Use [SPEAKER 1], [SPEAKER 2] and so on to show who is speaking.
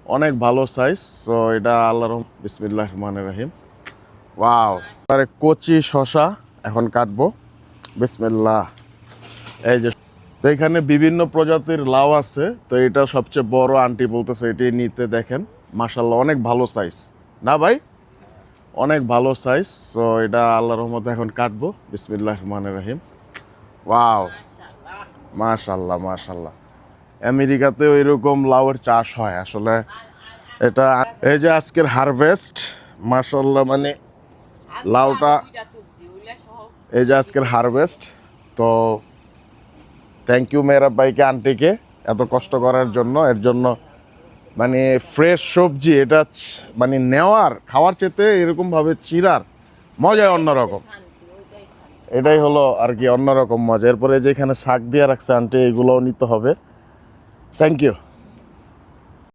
[SPEAKER 1] অনেক ভালো সাইজ। তো এটা আল্লাহর বিসমিল্লাহির রহমানির রহিম। ওয়াও, আরে কচি শশা এখন কাটবো। বিসমিল্লাহ। এই যে, তো এখানে বিভিন্ন প্রজাতির লাউ আছে, তো এটা সবচেয়ে বড়। আন্টি বলতেছে এটি নিতে, দেখেন মাশাল্লাহ অনেক ভালো সাইজ না ভাই, অনেক ভালো সাইজ। তো এটা আল্লাহর রহমতে এখন কাটবো। বিসমিল্লাহির রহমানির রহিম। ওয়াও, মাশাল্লাহ মাশাল্লাহ। আমেরিকাতেও এরকম লাউয়ের চাষ হয় আসলে। এটা এই যে আজকের হারভেস্ট, মাশাল্লাহ, মানে লাউটা এই যে আজকের হারভেস্ট। তো থ্যাংক ইউ মেয়েরা ভাইকে, আন্টিকে এত কষ্ট করার জন্য। এর জন্য মানে ফ্রেশ সবজি এটা মানে নেওয়ার খাওয়ার চেতে এরকমভাবে চিরার মজাই অন্যরকম। এটাই হলো আর কি অন্যরকম মজা। এরপরে যেখানে শাক দিয়ে রাখছে আন্টি, এগুলোও নিতে হবে। Thank you.